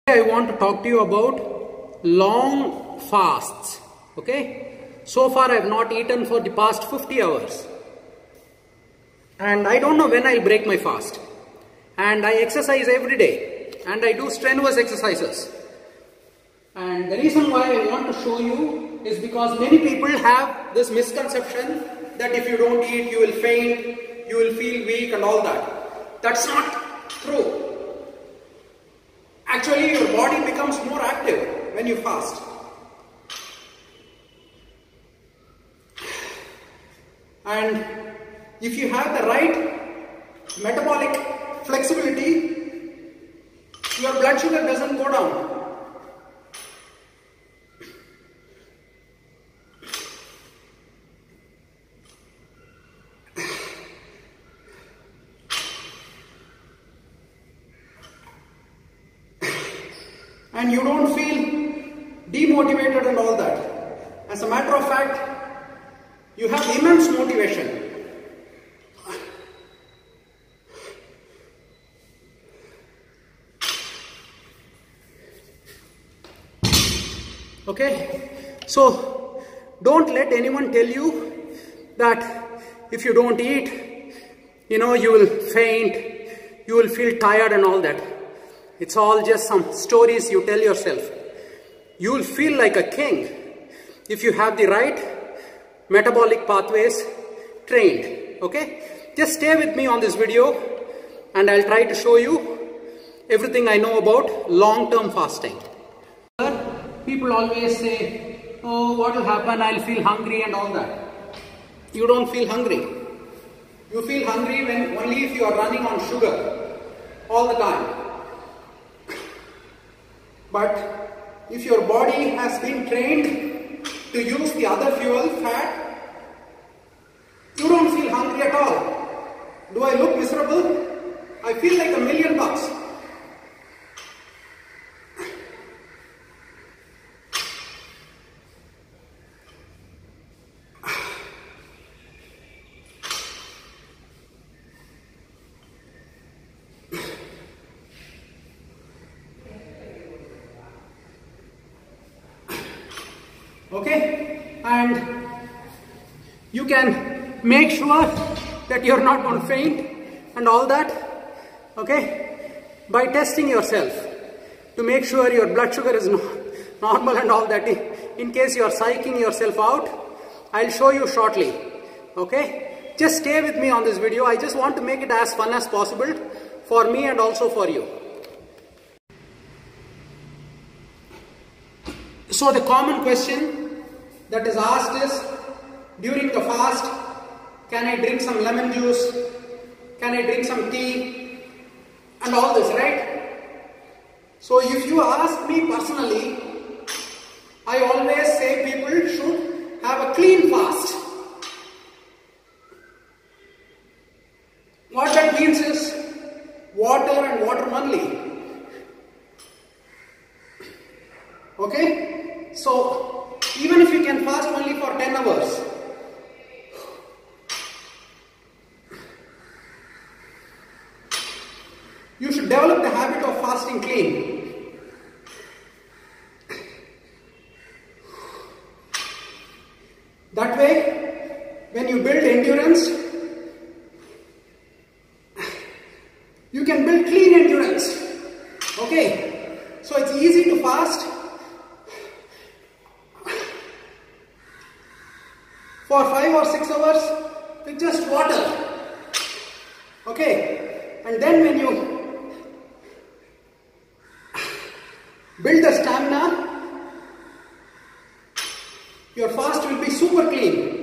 I want to talk to you about long fasts. Okay, so far I have not eaten for the past 50 hours and I don't know when I'll break my fast, and I exercise every day and I do strenuous exercises. And the reason why I want to show you is because many people have this misconception that if you don't eat you will faint, you will feel weak and all that. That's not true. Actually, your body becomes more active when you fast. And if you have the right metabolic flexibility, your blood sugar doesn't go down. And you don't feel demotivated and all that. As a matter of fact, you have immense motivation. Okay? So, don't let anyone tell you that if you don't eat, you will faint, you will feel tired and all that. It's all just some stories you tell yourself. You will feel like a king if you have the right metabolic pathways trained. Okay? Just stay with me on this video and I'll try to show you everything I know about long-term fasting. People always say, oh, what will happen? I'll feel hungry and all that. You don't feel hungry. You feel hungry when only if you are running on sugar all the time. But if your body has been trained to use the other fuel, fat, you don't feel hungry at all. Do I look miserable? I feel like $1,000,000. Okay, and you can make sure that you're not going to faint and all that, okay, by testing yourself to make sure your blood sugar is normal and all that. In case you're psyching yourself out, I'll show you shortly. Okay, just stay with me on this video. I just want to make it as fun as possible for me and also for you. So the common question that is asked is, during the fast, can I drink some lemon juice? Can I drink some tea? And all this, right? So if you ask me personally, I always say people should have a clean fast. What that means is water and water only. Okay? So, even if you can fast only for 10 hours, you should develop the habit of fasting clean. That way, when you build endurance, you can build clean endurance. Okay? So, it's easy to fast for 5 or 6 hours with just water. Okay? And then when you build the stamina, your fast will be super clean.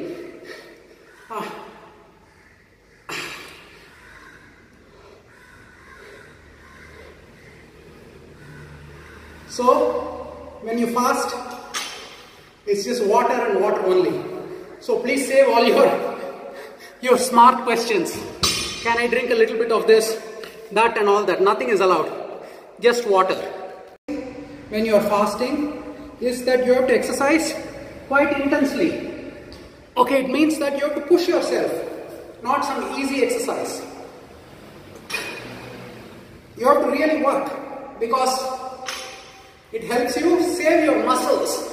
So, when you fast, it's just water and water only. So please save all your smart questions. Can I drink a little bit of this, that and all that? Nothing is allowed. Just water. When you are fasting, is that you have to exercise quite intensely. Okay, it means that you have to push yourself, not some easy exercise. You have to really work, because It helps you save your muscles.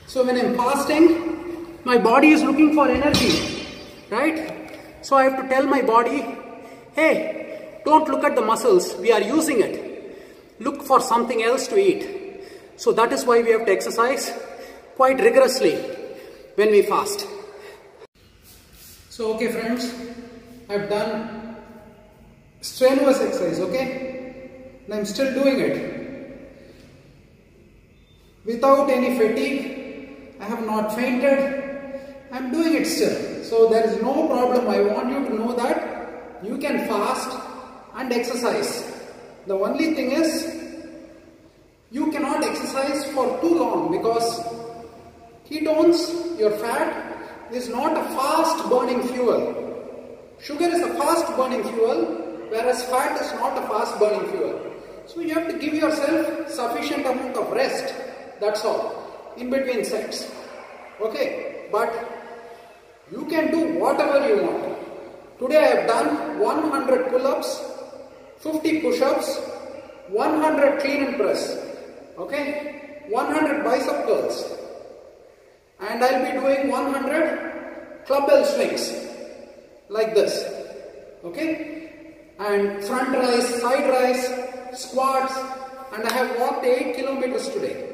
So when I'm fasting, my body is looking for energy, right? So I have to tell my body, hey, don't look at the muscles, we are using it. Look for something else to eat. So that is why we have to exercise quite rigorously when we fast. So okay friends, I've done strenuous exercise, okay? And I'm still doing it. Without any fatigue, I have not fainted, I am doing it still. So there is no problem. I want you to know that you can fast and exercise. The only thing is, you cannot exercise for too long because ketones, your fat, is not a fast burning fuel. Sugar is a fast burning fuel, whereas fat is not a fast burning fuel. So you have to give yourself sufficient amount of rest, that's all, in between sets. Okay, but you can do whatever you want. Today I have done 100 pull-ups, 50 push-ups, 100 clean and press, okay, 100 bicep curls, and I'll be doing 100 clubbell swings like this, okay, and front rise, side rise, squats, and I have walked 8 kilometers today.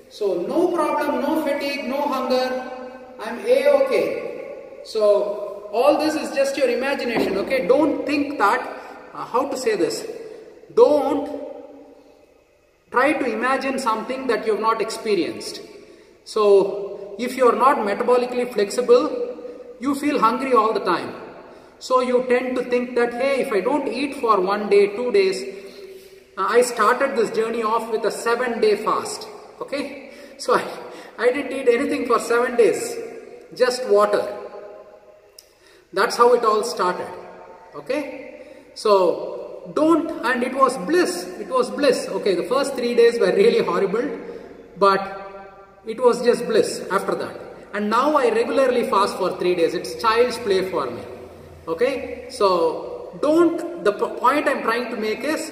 So no problem, no fatigue, no hunger, I'm A-okay. So all this is just your imagination, okay? Don't think that, how to say this, don't try to imagine something that you have not experienced. So if you are not metabolically flexible, you feel hungry all the time. So you tend to think that, hey, if I don't eat for 1 day, 2 days, I started this journey off with a 7-day fast. Okay, so I didn't eat anything for 7 days, just water. That's how it all started. Okay, so don't, and it was bliss, okay, the first 3 days were really horrible, but it was just bliss after that. And now I regularly fast for 3 days, it's child's play for me. Okay, so don't, the point I'm trying to make is,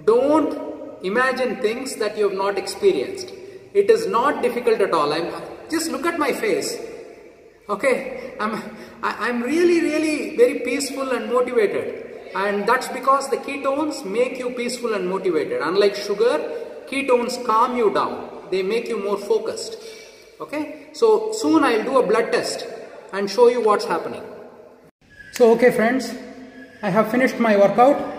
don't imagine things that you have not experienced. It is not difficult at all. Just look at my face. Okay, I'm really very peaceful and motivated, and that's because the ketones make you peaceful and motivated. Unlike sugar, ketones calm you down. They make you more focused. Okay, so soon I'll do a blood test and show you what's happening. So okay friends, I have finished my workout.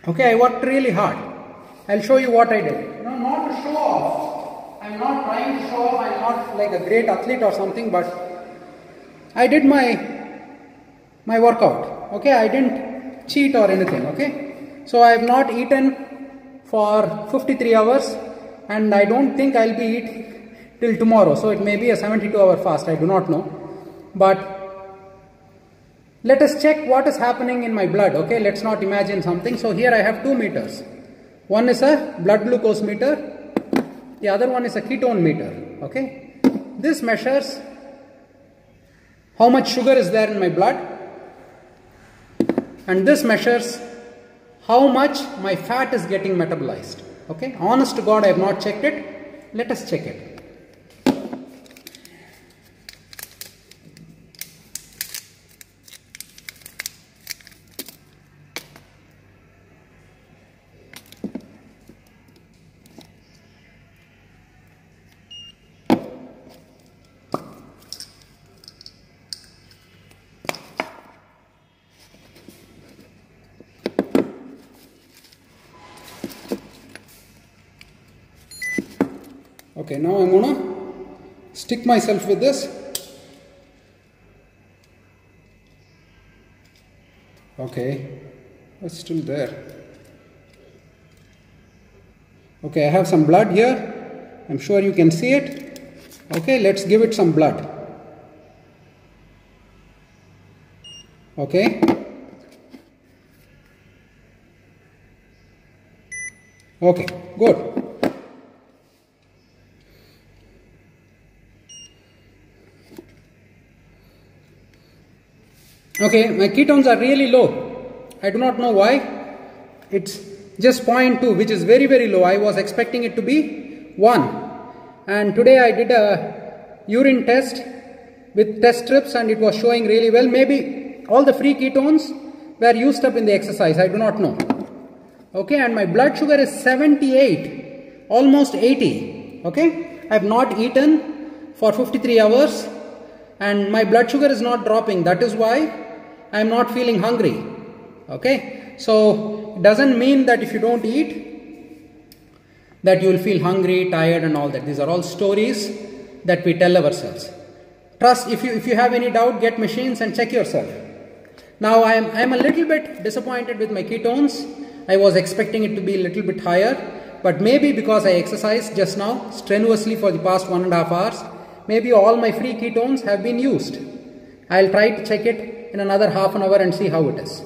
Okay, I worked really hard. I'll show you what I did. No, not to show off. I'm not trying to show off. I'm not like a great athlete or something, but I did my workout. Okay, I didn't cheat or anything. Okay, so I have not eaten for 53 hours, and I don't think I'll be eating till tomorrow. So it may be a 72-hour fast. I do not know, but let us check what is happening in my blood. Okay, let's not imagine something. So here I have 2 meters. One is a blood glucose meter, the other one is a ketone meter. Okay, this measures how much sugar is there in my blood, and this measures how much my fat is getting metabolized. Okay, honest to God, I have not checked it. Let us check it. Okay, now I'm gonna stick myself with this. Okay, it's still there. Okay, I have some blood here. I'm sure you can see it. Okay, let's give it some blood. Okay. Okay, good. Okay, my ketones are really low. I do not know why. It's just 0.2, which is very, very low. I was expecting it to be 1. And today I did a urine test with test strips and it was showing really well. Maybe all the free ketones were used up in the exercise. I do not know. Okay, and my blood sugar is 78, almost 80. Okay, I have not eaten for 53 hours and my blood sugar is not dropping. That is why I am not feeling hungry. Okay, so it doesn't mean that if you don't eat that you will feel hungry, tired and all that. These are all stories that we tell ourselves. Trust, if you have any doubt, get machines and check yourself. Now I am a little bit disappointed with my ketones. I was expecting it to be a little bit higher, but maybe because I exercised just now strenuously for the past 1.5 hours, maybe all my free ketones have been used. I'll try to check it in another half an hour and see how it is.